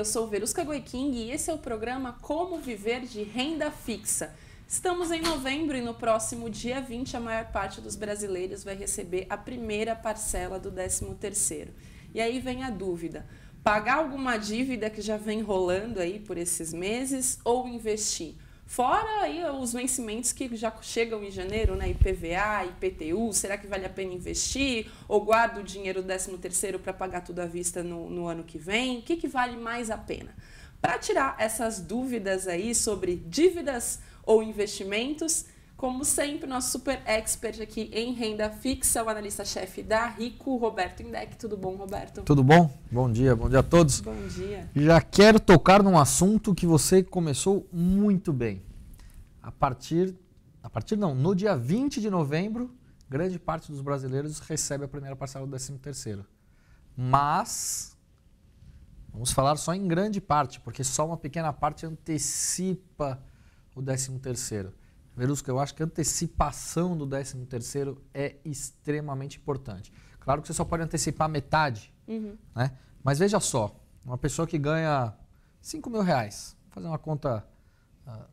eu sou Verusca Goiking e esse é o programa Como Viver de Renda Fixa. Estamos em novembro e no próximo dia 20 a maior parte dos brasileiros vai receber a primeira parcela do 13º. E aí vem a dúvida, pagar alguma dívida que já vem rolando aí por esses meses ou investir? Fora aí os vencimentos que já chegam em janeiro, né? IPVA, IPTU, será que vale a pena investir? Ou guardo o dinheiro do 13º para pagar tudo à vista no ano que vem? O que vale mais a pena? Para tirar essas dúvidas aí sobre dívidas ou investimentos, como sempre, nosso super expert aqui em renda fixa, o analista-chefe da Rico, Roberto Indec. Tudo bom, Roberto? Tudo bom? Bom dia a todos. Bom dia. Já quero tocar num assunto que você começou muito bem. No dia 20 de novembro, grande parte dos brasileiros recebe a primeira parcela do 13º. Mas, vamos falar só em grande parte, porque só uma pequena parte antecipa o 13º. Verusca, eu acho que a antecipação do 13º é extremamente importante. Claro que você só pode antecipar metade, né? Mas veja só, uma pessoa que ganha R$5.000, vou fazer uma conta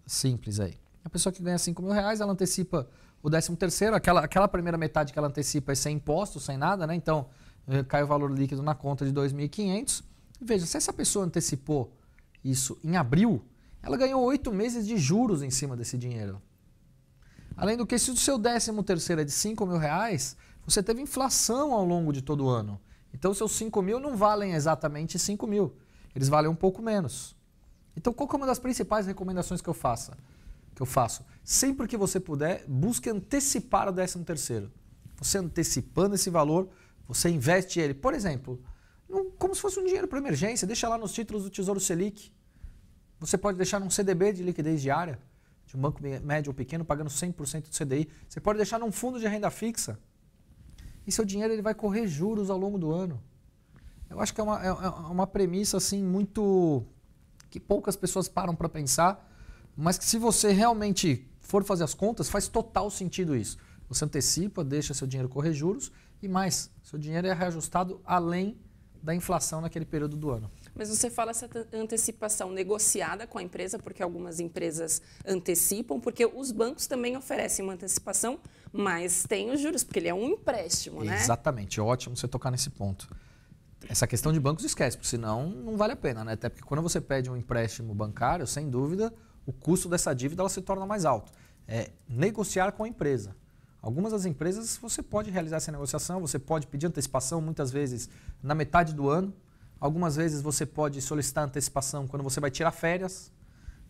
simples aí. A pessoa que ganha R$5.000, ela antecipa o 13º, aquela primeira metade que ela antecipa é sem imposto, sem nada, né? Então, cai o valor líquido na conta de R$2.500. Veja, se essa pessoa antecipou isso em abril, ela ganhou 8 meses de juros em cima desse dinheiro. Além do que, se o seu 13º é de R$5.000, você teve inflação ao longo de todo o ano. Então, seus 5.000 não valem exatamente 5.000. Eles valem um pouco menos. Então, qual que é uma das principais recomendações que eu faço? Sempre que você puder, busque antecipar o 13º. Você antecipando esse valor, você investe ele. Por exemplo, como se fosse um dinheiro para emergência, deixa lá nos títulos do Tesouro Selic. Você pode deixar num CDB de liquidez diária, de um banco médio ou pequeno, pagando 100% do CDI. Você pode deixar num fundo de renda fixa. E seu dinheiro ele vai correr juros ao longo do ano. Eu acho que é uma premissa assim, muito que poucas pessoas param para pensar, mas que se você realmente for fazer as contas, faz total sentido isso. Você antecipa, deixa seu dinheiro correr juros e mais, seu dinheiro é reajustado além da inflação naquele período do ano. Mas você fala essa antecipação negociada com a empresa, porque algumas empresas antecipam, porque os bancos também oferecem uma antecipação, mas tem os juros, porque ele é um empréstimo, né? Exatamente, ótimo você tocar nesse ponto. Essa questão de bancos esquece, porque senão não vale a pena, né? Até porque quando você pede um empréstimo bancário, sem dúvida, o custo dessa dívida ela se torna mais alto. É negociar com a empresa. Algumas das empresas você pode realizar essa negociação, você pode pedir antecipação muitas vezes na metade do ano. Algumas vezes você pode solicitar antecipação quando você vai tirar férias,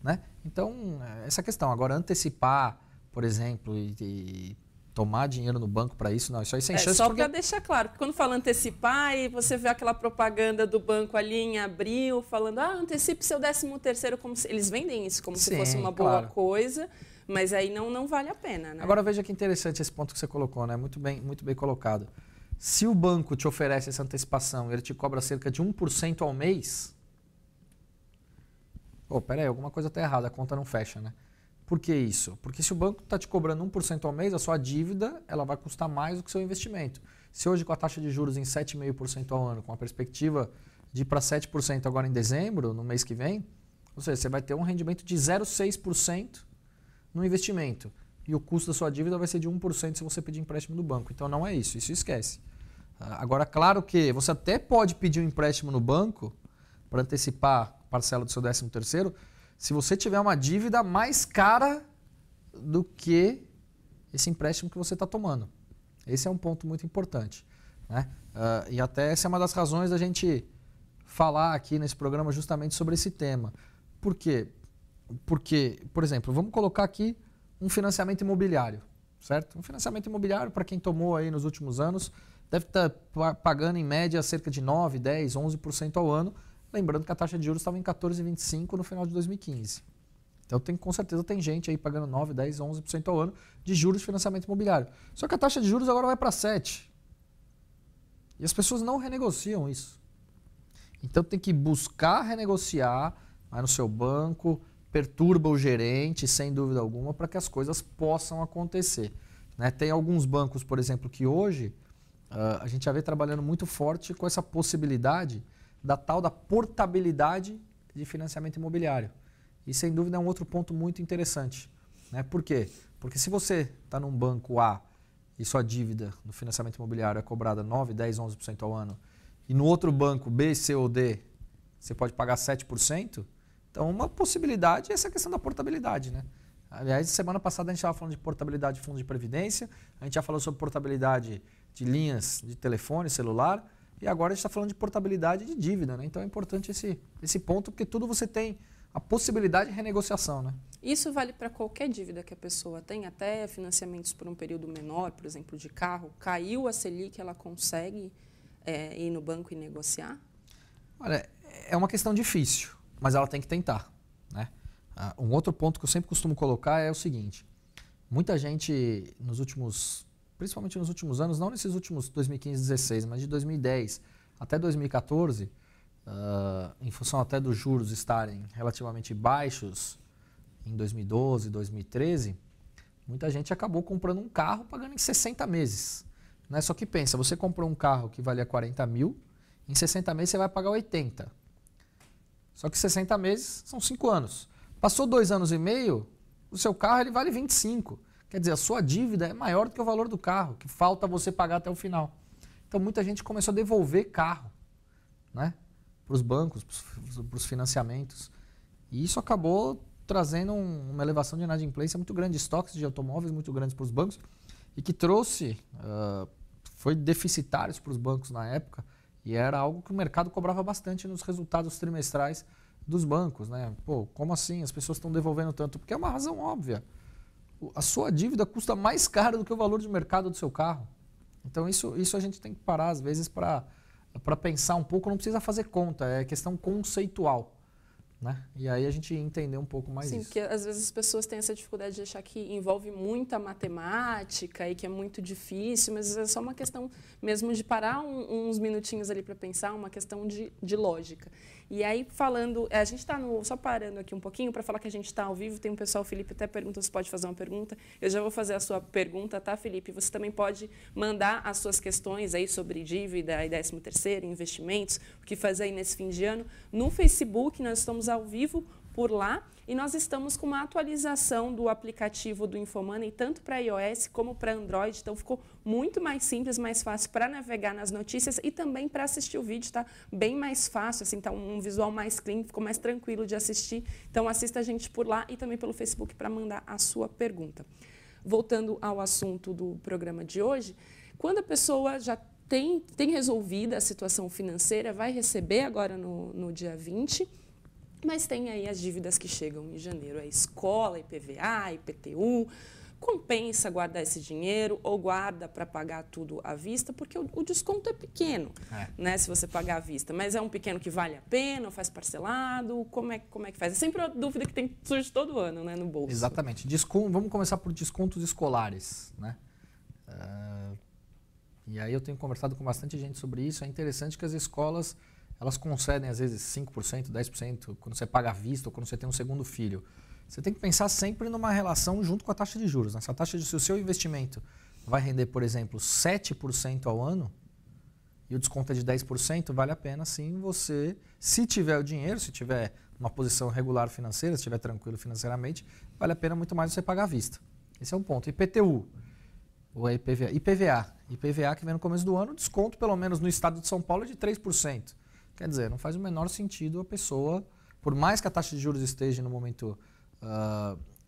né? Então, essa questão. Agora, antecipar, por exemplo, e tomar dinheiro no banco para isso, não, isso aí sem chance. Só para deixar claro, porque quando fala antecipar e você vê aquela propaganda do banco ali em abril, falando, antecipe seu 13º, como se, eles vendem isso como se fosse uma boa coisa, mas aí não vale a pena, né? Agora, veja que interessante esse ponto que você colocou, né? Muito bem colocado. Se o banco te oferece essa antecipação e ele te cobra cerca de 1% ao mês, peraí, alguma coisa está errada, a conta não fecha, né? Por que isso? Porque se o banco está te cobrando 1% ao mês, a sua dívida ela vai custar mais do que o seu investimento. Se hoje com a taxa de juros em 7,5% ao ano, com a perspectiva de ir para 7% agora em dezembro, no mês que vem, ou seja, você vai ter um rendimento de 0,6% no investimento. E o custo da sua dívida vai ser de 1% se você pedir empréstimo do banco. Então não é isso esquece. Agora, claro que você até pode pedir um empréstimo no banco para antecipar a parcela do seu 13º, se você tiver uma dívida mais cara do que esse empréstimo que você está tomando. Esse é um ponto muito importante, né? E até essa é uma das razões da gente falar aqui nesse programa justamente sobre esse tema. Por quê? Porque, por exemplo, vamos colocar aqui um financiamento imobiliário, certo? Um financiamento imobiliário, para quem tomou aí nos últimos anos, deve estar pagando em média cerca de 9, 10, 11% ao ano, lembrando que a taxa de juros estava em 14,25% no final de 2015. Então, com certeza tem gente aí pagando 9, 10, 11% ao ano de juros de financiamento imobiliário. Só que a taxa de juros agora vai para 7%. E as pessoas não renegociam isso. Então, tem que buscar renegociar, vai no seu banco, perturba o gerente, sem dúvida alguma, para que as coisas possam acontecer, né? Tem alguns bancos, por exemplo, que hoje a gente já vê trabalhando muito forte com essa possibilidade da tal da portabilidade de financiamento imobiliário. E, sem dúvida, é um outro ponto muito interessante. Né? Por quê? Porque se você está num banco A e sua dívida no financiamento imobiliário é cobrada 9%, 10%, 11% ao ano, e no outro banco B, C ou D você pode pagar 7%, então uma possibilidade é essa questão da portabilidade. Né? Aliás, semana passada a gente estava falando de portabilidade de fundos de previdência, a gente já falou sobre portabilidade de linhas de telefone, celular, e agora a gente está falando de portabilidade de dívida. Né? Então é importante esse ponto, porque tudo você tem a possibilidade de renegociação. Né? Isso vale para qualquer dívida que a pessoa tem, até financiamentos por um período menor, por exemplo, de carro. Caiu a Selic, ela consegue ir no banco e negociar? Olha, é uma questão difícil, mas ela tem que tentar. Né? Um outro ponto que eu sempre costumo colocar é o seguinte. Muita gente, principalmente nos últimos anos, não nesses últimos 2015, 2016, mas de 2010 até 2014, em função até dos juros estarem relativamente baixos em 2012, 2013, muita gente acabou comprando um carro pagando em 60 meses. Né? Só que pensa, você comprou um carro que valia 40 mil, em 60 meses você vai pagar 80. Só que 60 meses são 5 anos. Passou 2 anos e meio, o seu carro ele vale 25. Quer dizer, a sua dívida é maior do que o valor do carro, que falta você pagar até o final. Então muita gente começou a devolver carro, né? Para os bancos, para os financiamentos. E isso acabou trazendo uma elevação de inadimplência muito grande, estoques de automóveis muito grandes para os bancos, e que foi deficitários para os bancos na época, e era algo que o mercado cobrava bastante nos resultados trimestrais dos bancos. Né? Pô, como assim? As pessoas estão devolvendo tanto? Porque é uma razão óbvia. A sua dívida custa mais caro do que o valor de mercado do seu carro. Então isso a gente tem que parar, às vezes, para pensar um pouco. Não precisa fazer conta, é questão conceitual. Né? E aí a gente entender um pouco mais isso. Sim, porque às vezes as pessoas têm essa dificuldade de achar que envolve muita matemática e que é muito difícil, mas é só uma questão mesmo de parar uns minutinhos ali para pensar, uma questão de lógica. E aí falando, a gente está só parando aqui um pouquinho para falar que a gente está ao vivo, tem um pessoal, o Felipe até pergunta se pode fazer uma pergunta. Eu já vou fazer a sua pergunta, tá, Felipe? Você também pode mandar as suas questões aí sobre dívida e 13º, investimentos, o que fazer aí nesse fim de ano. No Facebook, nós estamos ao vivo por lá e nós estamos com uma atualização do aplicativo do InfoMoney, tanto para iOS como para Android, então ficou muito mais simples, mais fácil para navegar nas notícias e também para assistir o vídeo, tá bem mais fácil, assim, tá um visual mais clean, ficou mais tranquilo de assistir, então assista a gente por lá e também pelo Facebook para mandar a sua pergunta. Voltando ao assunto do programa de hoje, quando a pessoa já tem resolvido a situação financeira, vai receber agora no dia 20, mas tem aí as dívidas que chegam em janeiro, a escola, IPVA, IPTU, compensa guardar esse dinheiro ou guarda para pagar tudo à vista, porque o desconto é pequeno, né, se você pagar à vista, mas é um pequeno que vale a pena, ou faz parcelado, como é que faz? É sempre uma dúvida que surge todo ano, né, no bolso. Exatamente. Vamos começar por descontos escolares, né? E aí eu tenho conversado com bastante gente sobre isso, é interessante que as escolas elas concedem, às vezes, 5%, 10% quando você paga à vista ou quando você tem um segundo filho. Você tem que pensar sempre numa relação junto com a taxa de juros. Né? Se o seu investimento vai render, por exemplo, 7% ao ano e o desconto é de 10%, vale a pena, sim, você, se tiver o dinheiro, se tiver uma posição regular financeira, se estiver tranquilo financeiramente, vale a pena muito mais você pagar à vista. Esse é um ponto. IPTU, ou é IPVA. IPVA que vem no começo do ano, desconto, pelo menos no estado de São Paulo, é de 3%. Quer dizer, não faz o menor sentido a pessoa, por mais que a taxa de juros esteja no momento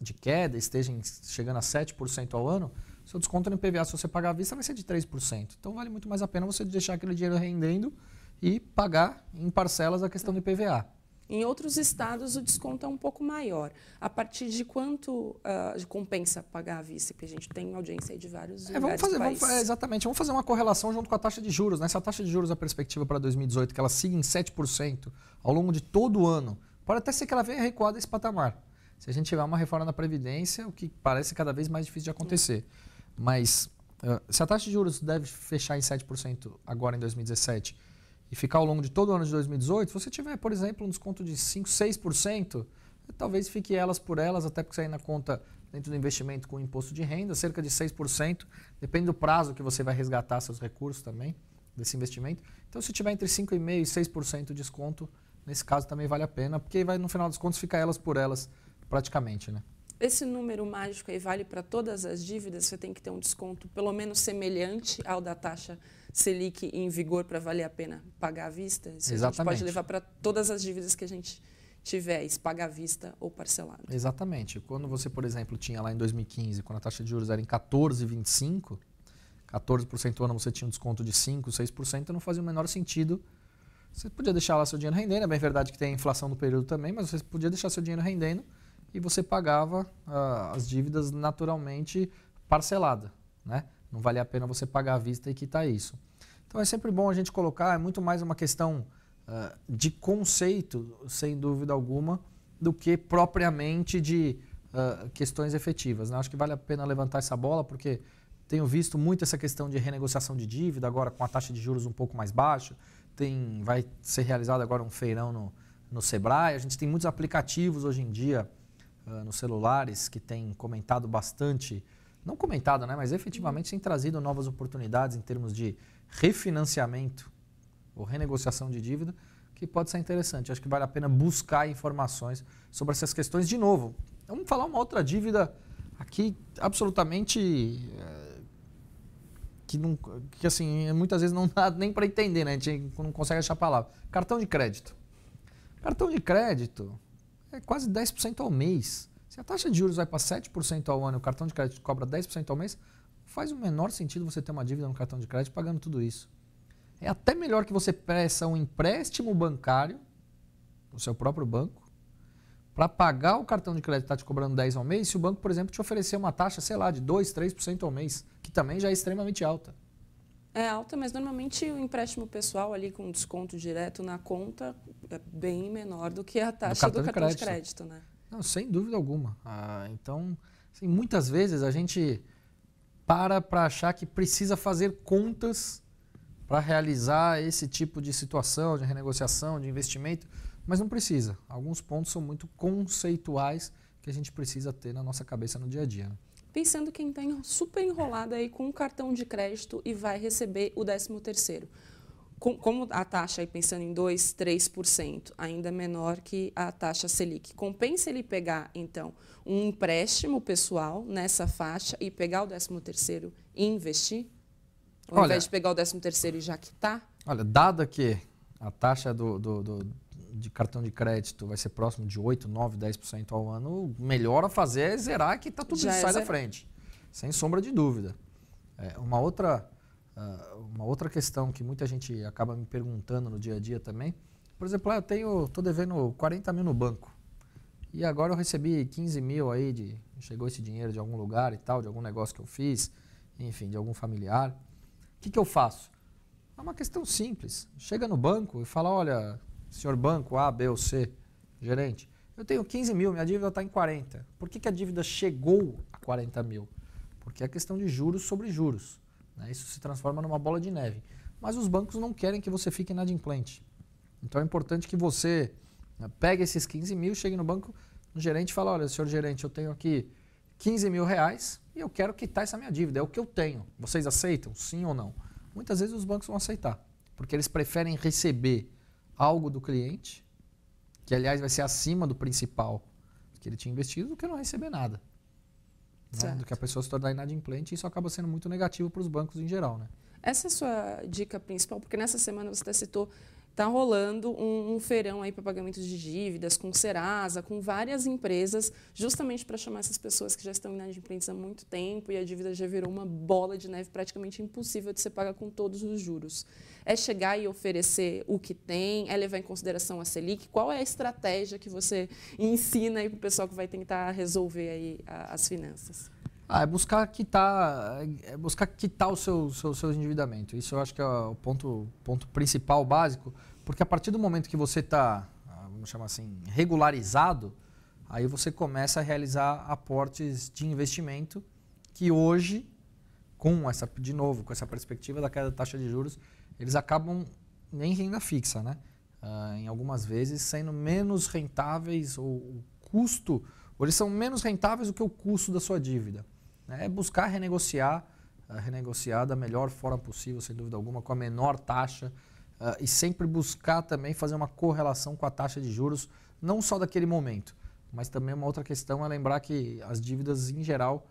de queda, esteja chegando a 7% ao ano, seu desconto no IPVA, se você pagar à vista, vai ser de 3%. Então vale muito mais a pena você deixar aquele dinheiro rendendo e pagar em parcelas a questão do IPVA. Em outros estados, o desconto é um pouco maior. A partir de quanto compensa pagar à vista? Porque a gente tem audiência aí de vários lugares do país. Exatamente. Vamos fazer uma correlação junto com a taxa de juros. Né? Se a taxa de juros, a perspectiva para 2018, que ela siga em 7% ao longo de todo o ano, pode até ser que ela venha recuar desse patamar. Se a gente tiver uma reforma na Previdência, o que parece cada vez mais difícil de acontecer. Mas se a taxa de juros deve fechar em 7% agora em 2017 e ficar ao longo de todo o ano de 2018, se você tiver, por exemplo, um desconto de 5%, 6%, talvez fique elas por elas, até porque você ainda conta dentro do investimento com o imposto de renda, cerca de 6%, depende do prazo que você vai resgatar seus recursos também, desse investimento. Então, se tiver entre 5,5% e 6% de desconto, nesse caso também vale a pena, porque vai, no final dos contos, ficar elas por elas praticamente, né? Esse número mágico aí vale para todas as dívidas? Você tem que ter um desconto pelo menos semelhante ao da taxa Selic em vigor para valer a pena pagar à vista? Isso Exatamente. a gente pode levar para todas as dívidas que a gente tiver, pagar à vista ou parcelado. Exatamente. Quando você, por exemplo, tinha lá em 2015, quando a taxa de juros era em 14,25%, 14% ao ano você tinha um desconto de 5%, 6%, não fazia o menor sentido. Você podia deixar lá seu dinheiro rendendo, é bem verdade que tem a inflação do período também, mas você podia deixar seu dinheiro rendendo e você pagava as dívidas naturalmente parcelada, né? Não valia a pena você pagar à vista e quitar isso. Então é sempre bom a gente colocar, é muito mais uma questão de conceito, sem dúvida alguma, do que propriamente de questões efetivas, né? Acho que vale a pena levantar essa bola, porque tenho visto muito essa questão de renegociação de dívida, agora com a taxa de juros um pouco mais baixa. Vai ser realizado agora um feirão no Sebrae. A gente tem muitos aplicativos hoje em dia nos celulares que têm comentado bastante, não comentado, né, mas efetivamente têm trazido novas oportunidades em termos de refinanciamento ou renegociação de dívida, que pode ser interessante. Acho que vale a pena buscar informações sobre essas questões. De novo, vamos falar uma outra dívida aqui absolutamente que assim, muitas vezes não dá nem para entender, né? A gente não consegue achar a palavra. Cartão de crédito. Cartão de crédito é quase 10% ao mês. Se a taxa de juros vai para 7% ao ano e o cartão de crédito cobra 10% ao mês, faz o menor sentido você ter uma dívida no cartão de crédito pagando tudo isso. É até melhor que você peça um empréstimo bancário no seu próprio banco para pagar o cartão de crédito que está te cobrando 10 ao mês, se o banco, por exemplo, te oferecer uma taxa, sei lá, de 2%, 3% ao mês, que também já é extremamente alta. É alta, mas normalmente o empréstimo pessoal ali com desconto direto na conta é bem menor do que a taxa do cartão de crédito, né? Não, sem dúvida alguma. Então, assim, muitas vezes a gente para achar que precisa fazer contas para realizar esse tipo de situação, de renegociação, de investimento, mas não precisa. Alguns pontos são muito conceituais que a gente precisa ter na nossa cabeça no dia a dia. Né? Pensando quem está super enrolado aí com um cartão de crédito e vai receber o 13º. Como a taxa, aí pensando em 2%, 3%, ainda menor que a taxa Selic, compensa ele pegar, então, um empréstimo pessoal nessa faixa e pegar o 13º e investir? Ao invés de pegar o 13º e já quitar? Olha, dada que a taxa de cartão de crédito vai ser próximo de 8%, 9%, 10% ao ano, o melhor a fazer é zerar que tá tudo isso sai da frente. Sem sombra de dúvida. Uma outra questão que muita gente acaba me perguntando no dia a dia também, por exemplo, eu estou devendo 40 mil no banco e agora eu recebi 15 mil aí, chegou esse dinheiro de algum lugar e tal, de algum negócio que eu fiz, enfim, de algum familiar. O que eu faço? É uma questão simples. Chega no banco e fala, olha, senhor banco A, B ou C, gerente, eu tenho 15 mil, minha dívida está em 40. Por que a dívida chegou a 40 mil? Porque é questão de juros sobre juros. Né? Isso se transforma numa bola de neve. Mas os bancos não querem que você fique inadimplente. Então é importante que você pegue esses 15 mil, chegue no banco, no gerente e fale, olha, senhor gerente, eu tenho aqui 15 mil reais e eu quero quitar essa minha dívida, é o que eu tenho. Vocês aceitam? Sim ou não? Muitas vezes os bancos vão aceitar, porque eles preferem receber algo do cliente, que aliás vai ser acima do principal que ele tinha investido, do que não receber nada. Né? Do que a pessoa se tornar inadimplente, e isso acaba sendo muito negativo para os bancos em geral. Né? Essa é a sua dica principal, porque nessa semana você até citou, está rolando um feirão aí para pagamento de dívidas com Serasa, com várias empresas, justamente para chamar essas pessoas que já estão inadimplentes há muito tempo e a dívida já virou uma bola de neve praticamente impossível de ser paga com todos os juros. É chegar e oferecer o que tem, é levar em consideração a Selic? Qual é a estratégia que você ensina aí para o pessoal que vai tentar resolver aí as finanças? É buscar quitar o seu endividamento. Isso eu acho que é o ponto principal, básico, porque a partir do momento que você está, vamos chamar assim, regularizado, aí você começa a realizar aportes de investimento que hoje, com essa perspectiva da queda da taxa de juros, eles acabam em renda fixa, né? Em algumas vezes sendo menos rentáveis, ou eles são menos rentáveis do que o custo da sua dívida. É buscar renegociar da melhor forma possível, sem dúvida alguma, com a menor taxa e sempre buscar também fazer uma correlação com a taxa de juros, não só daquele momento, mas também uma outra questão é lembrar que as dívidas, em geral,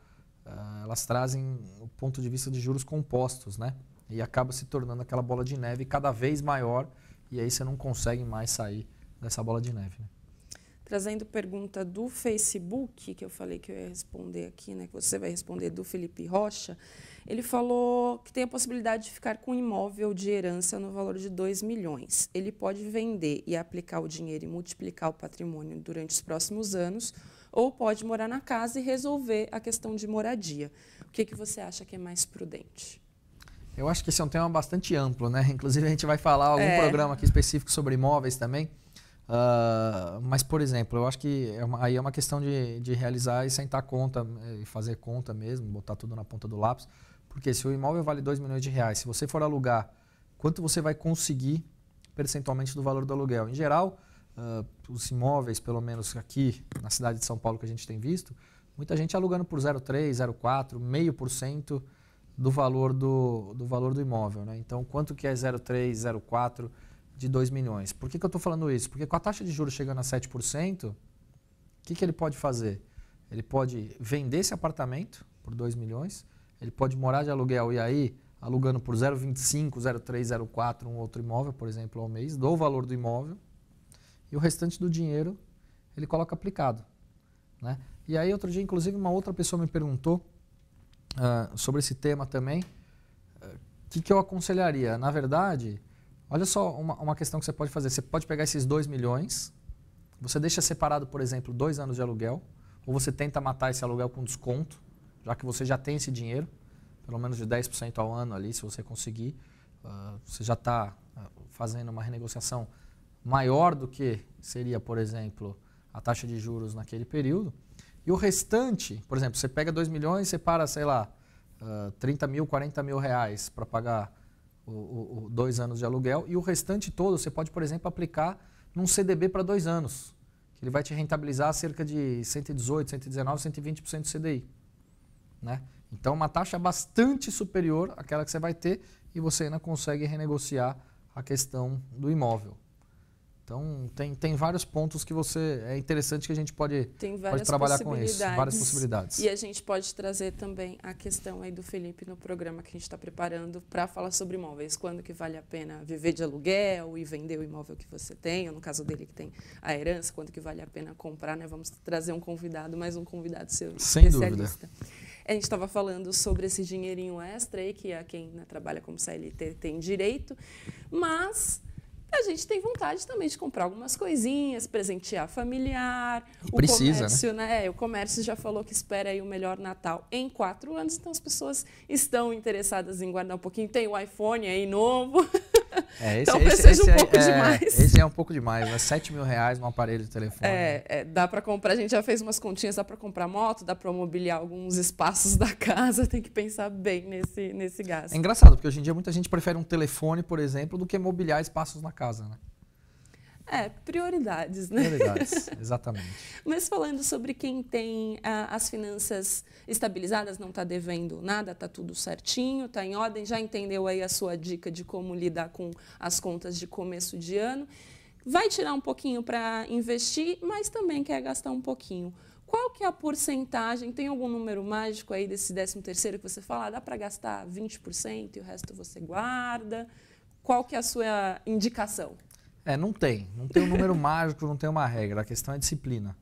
elas trazem o ponto de vista de juros compostos, né? E acaba se tornando aquela bola de neve cada vez maior e aí você não consegue mais sair dessa bola de neve. Né? Trazendo pergunta do Facebook, que eu falei que eu ia responder aqui, né, que você vai responder, do Felipe Rocha, ele falou que tem a possibilidade de ficar com um imóvel de herança no valor de 2 milhões. Ele pode vender e aplicar o dinheiro e multiplicar o patrimônio durante os próximos anos, ou pode morar na casa e resolver a questão de moradia. O que você acha que é mais prudente? Eu acho que esse é um tema bastante amplo, né? Inclusive a gente vai falar algum programa aqui específico sobre imóveis também. Mas, por exemplo, eu acho que aí é uma questão de realizar e sentar a conta, e fazer conta mesmo, botar tudo na ponta do lápis. Porque se o imóvel vale 2 milhões de reais, se você for alugar, quanto você vai conseguir percentualmente do valor do aluguel? Em geral, os imóveis, pelo menos aqui na cidade de São Paulo que a gente tem visto, muita gente alugando por 0,3%, 0,4%, 0,5% do valor do imóvel. Né? Então, quanto que é 0,3%, 0,4% de 2 milhões? Por que eu estou falando isso? Porque com a taxa de juros chegando a 7%, o que ele pode fazer? Ele pode vender esse apartamento por 2 milhões, ele pode morar de aluguel e aí alugando por 0,25%, 0,3%, 0,4% um outro imóvel, por exemplo, ao mês, do valor do imóvel, e o restante do dinheiro ele coloca aplicado. Né? E aí, outro dia, inclusive, uma outra pessoa me perguntou sobre esse tema também, o que eu aconselharia? Na verdade, olha só uma questão que você pode fazer. Você pode pegar esses 2 milhões, você deixa separado, por exemplo, 2 anos de aluguel, ou você tenta matar esse aluguel com desconto, já que você já tem esse dinheiro, pelo menos de 10% ao ano ali, se você conseguir. Você já está fazendo uma renegociação maior do que seria, por exemplo, a taxa de juros naquele período. E o restante, por exemplo, você pega 2 milhões e separa, sei lá, 30 mil, 40 mil reais para pagar 2 anos de aluguel. E o restante todo você pode, por exemplo, aplicar num CDB para 2 anos, que ele vai te rentabilizar cerca de 118, 119, 120% do CDI. Né? Então, uma taxa bastante superior àquela que você vai ter e você ainda consegue renegociar a questão do imóvel. Então, tem vários pontos que é interessante que a gente pode trabalhar com isso. Várias possibilidades. E a gente pode trazer também a questão aí do Felipe no programa que a gente está preparando para falar sobre imóveis. Quando que vale a pena viver de aluguel e vender o imóvel que você tem, ou no caso dele que tem a herança, quando que vale a pena comprar, né? Vamos trazer um convidado, mais um convidado seu especialista. A gente estava falando sobre esse dinheirinho extra aí, que a quem trabalha como CLT tem direito, mas a gente tem vontade também de comprar algumas coisinhas, presentear familiar. Precisa, comércio, né? O comércio já falou que espera aí o melhor Natal em 4 anos, então as pessoas estão interessadas em guardar um pouquinho. Tem o iPhone aí novo. Talvez seja um pouco demais. Esse é um pouco demais, né? 7 mil reais num aparelho de telefone. Dá para comprar, a gente já fez umas continhas, dá para comprar moto, dá para mobiliar alguns espaços da casa, tem que pensar bem nesse gasto. É engraçado, porque hoje em dia muita gente prefere um telefone, por exemplo, do que mobiliar espaços na casa, né? Prioridades, né? Prioridades, exatamente. Mas falando sobre quem tem as finanças estabilizadas, não está devendo nada, está tudo certinho, está em ordem, já entendeu aí a sua dica de como lidar com as contas de começo de ano, vai tirar um pouquinho para investir, mas também quer gastar um pouquinho. Qual que é a porcentagem? Tem algum número mágico aí desse 13º que você fala, dá para gastar 20% e o resto você guarda? Qual que é a sua indicação? Não tem um número mágico, não tem uma regra, a questão é disciplina.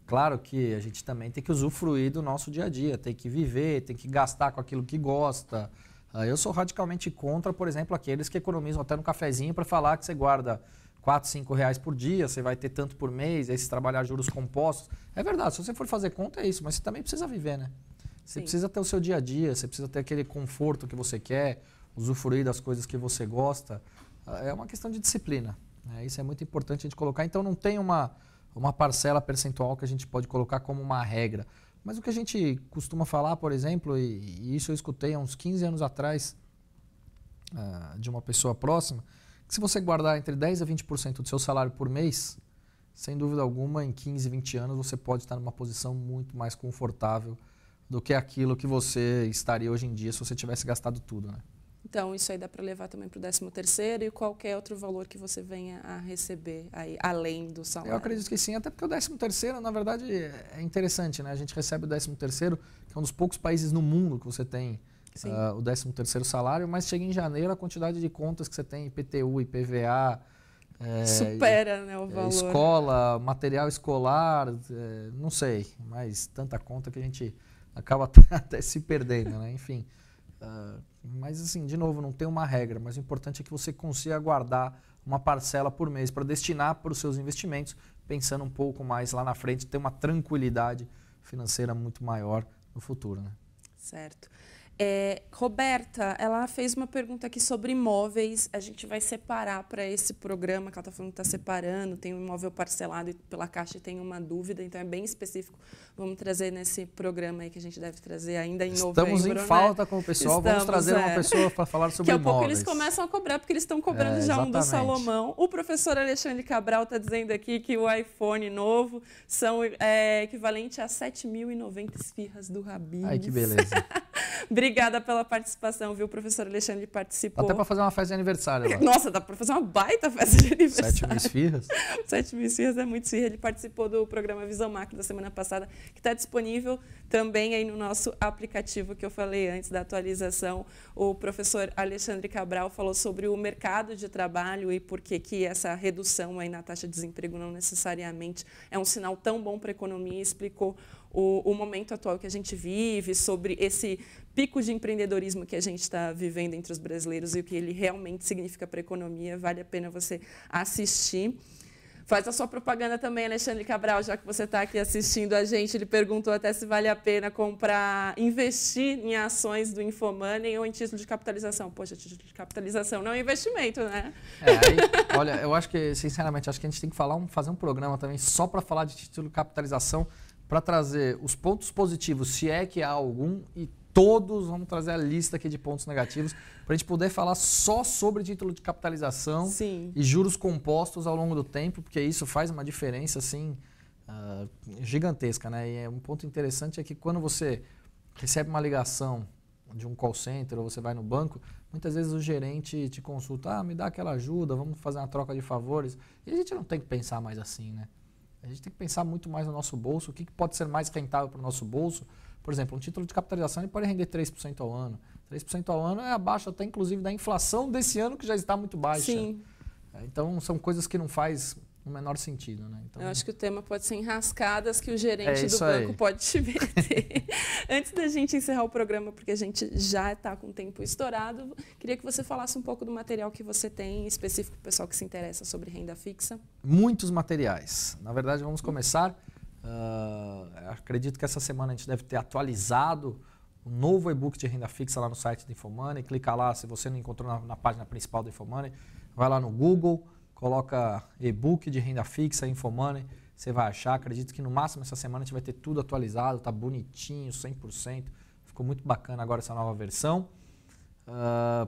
Claro que a gente também tem que usufruir do nosso dia a dia, tem que viver, tem que gastar com aquilo que gosta. Eu sou radicalmente contra, por exemplo, aqueles que economizam até no cafezinho para falar que você guarda 4, 5 reais por dia, você vai ter tanto por mês, aí se trabalhar juros compostos. É verdade, se você for fazer conta é isso, mas você também precisa viver, né? Você precisa ter o seu dia a dia, você precisa ter aquele conforto que você quer, usufruir das coisas que você gosta. É uma questão de disciplina. Isso é muito importante a gente colocar. Então, não tem uma parcela percentual que a gente pode colocar como uma regra. Mas o que a gente costuma falar, por exemplo, e isso eu escutei há uns 15 anos atrás de uma pessoa próxima, que se você guardar entre 10% a 20% do seu salário por mês, sem dúvida alguma, em 15, 20 anos, você pode estar numa posição muito mais confortável do que aquilo que você estaria hoje em dia se você tivesse gastado tudo, né? Então, isso aí dá para levar também para o 13º e qualquer outro valor que você venha a receber aí, além do salário. Eu acredito que sim, até porque o 13º, na verdade, é interessante, né? A gente recebe o 13º, que é um dos poucos países no mundo que você tem o 13º salário, mas chega em janeiro a quantidade de contas que você tem, IPTU, IPVA... supera, né, o valor. Escola, material escolar, não sei, mas tanta conta que a gente acaba até se perdendo, né? Enfim... mas assim, de novo, não tem uma regra, mas o importante é que você consiga guardar uma parcela por mês para destinar para os seus investimentos, pensando um pouco mais lá na frente, ter uma tranquilidade financeira muito maior no futuro, né? Certo. Roberta, ela fez uma pergunta aqui sobre imóveis. A gente vai separar para esse programa, que ela está falando que está separando, tem um imóvel parcelado pela Caixa e tem uma dúvida, então é bem específico. Vamos trazer nesse programa aí que a gente deve trazer ainda em novembro. Estamos em falta com o pessoal, vamos trazer uma pessoa para falar sobre imóveis. Daqui a pouco eles começam a cobrar, porque eles estão cobrando já um do Salomão. O professor Alexandre Cabral está dizendo aqui que o iPhone novo são equivalente a 7.090 esfirras do Habib's. Ai, que beleza. Obrigada pela participação, viu? O professor Alexandre participou. Até para fazer uma festa de aniversário lá. Nossa, dá para fazer uma baita festa de aniversário. 7.000 esfirras? 7.000 esfirras é muito esfirra. Ele participou do programa Visão Macro da semana passada, que está disponível também aí no nosso aplicativo que eu falei antes da atualização. O professor Alexandre Cabral falou sobre o mercado de trabalho e por que essa redução aí na taxa de desemprego não necessariamente é um sinal tão bom para a economia. Explicou o momento atual que a gente vive, sobre esse pico de empreendedorismo que a gente está vivendo entre os brasileiros e o que ele realmente significa para a economia. Vale a pena você assistir. Faz a sua propaganda também, Alexandre Cabral, já que você está aqui assistindo a gente. Ele perguntou até se vale a pena investir em ações do Infomoney ou em título de capitalização. Poxa, título de capitalização não é investimento, né? Olha, eu acho que, sinceramente, acho que a gente tem que fazer um programa também só para falar de título de capitalização, para trazer os pontos positivos, se é que há algum, e todos, vamos trazer a lista aqui de pontos negativos, para a gente poder falar só sobre título de capitalização. Sim. E juros compostos ao longo do tempo, porque isso faz uma diferença assim, gigantesca, né? E um ponto interessante é que quando você recebe uma ligação de um call center ou você vai no banco, muitas vezes o gerente te consulta, me dá aquela ajuda, vamos fazer uma troca de favores. E a gente não tem que pensar mais assim, né? A gente tem que pensar muito mais no nosso bolso, o que pode ser mais rentável para o nosso bolso. Por exemplo, um título de capitalização ele pode render 3% ao ano. 3% ao ano é abaixo até, inclusive, da inflação desse ano, que já está muito baixa. Sim. Então, são coisas que não faz o menor sentido, né? Então, eu acho que o tema pode ser enrascadas que o gerente do banco pode te meter. Antes da gente encerrar o programa, porque a gente já está com o tempo estourado, queria que você falasse um pouco do material que você tem, específico para o pessoal que se interessa sobre renda fixa. Muitos materiais. Na verdade, vamos começar. Acredito que essa semana a gente deve ter atualizado o novo e-book de renda fixa lá no site do Infomoney. Clica lá, se você não encontrou na página principal do Infomoney, vai lá no Google, coloca e-book de renda fixa, Infomoney, você vai achar. Acredito que no máximo essa semana a gente vai ter tudo atualizado, tá bonitinho, 100%. Ficou muito bacana agora essa nova versão.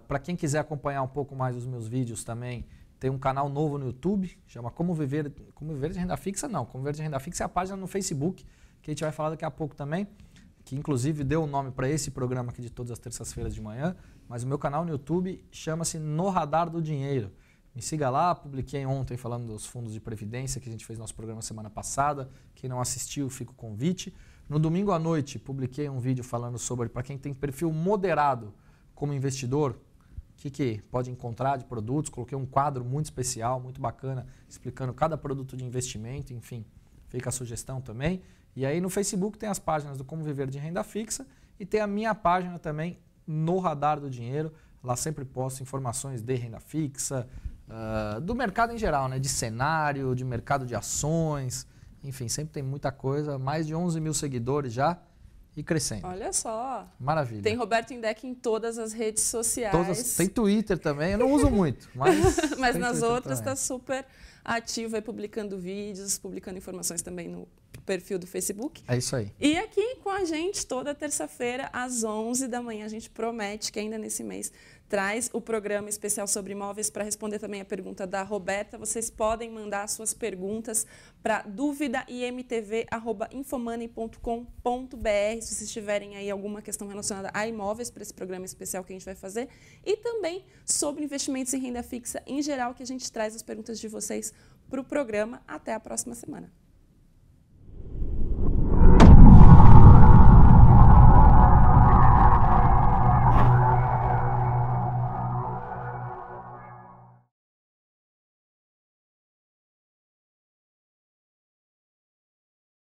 Para quem quiser acompanhar um pouco mais os meus vídeos também, tem um canal novo no YouTube, chama Como Viver de Renda Fixa. Não, Como Viver de Renda Fixa é a página no Facebook, que a gente vai falar daqui a pouco também, que inclusive deu o nome para esse programa aqui de todas as terças-feiras de manhã, mas o meu canal no YouTube chama-se No Radar do Dinheiro. Me siga lá, publiquei ontem falando dos fundos de previdência, que a gente fez nosso programa semana passada. Quem não assistiu, fica o convite. No domingo à noite, publiquei um vídeo falando sobre, para quem tem perfil moderado como investidor, o que pode encontrar de produtos. Coloquei um quadro muito especial, muito bacana, explicando cada produto de investimento, enfim, fica a sugestão também. E aí no Facebook tem as páginas do Como Viver de Renda Fixa e tem a minha página também, No Radar do Dinheiro. Lá sempre posto informações de renda fixa, do mercado em geral, né? De cenário, de mercado de ações, enfim, sempre tem muita coisa. Mais de 11 mil seguidores já e crescendo. Olha só. Maravilha. Tem Roberto Indec em todas as redes sociais. Tem Twitter também, eu não uso muito, mas... mas nas outras está super ativo, aí publicando vídeos, publicando informações também no perfil do Facebook. É isso aí. E aqui com a gente toda terça-feira às 11 da manhã. A gente promete que ainda nesse mês traz o programa especial sobre imóveis para responder também a pergunta da Roberta. Vocês podem mandar suas perguntas para duvidaimtv@infomoney.com.br se vocês tiverem aí alguma questão relacionada a imóveis para esse programa especial que a gente vai fazer e também sobre investimentos em renda fixa em geral, que a gente traz as perguntas de vocês para o programa. Até a próxima semana.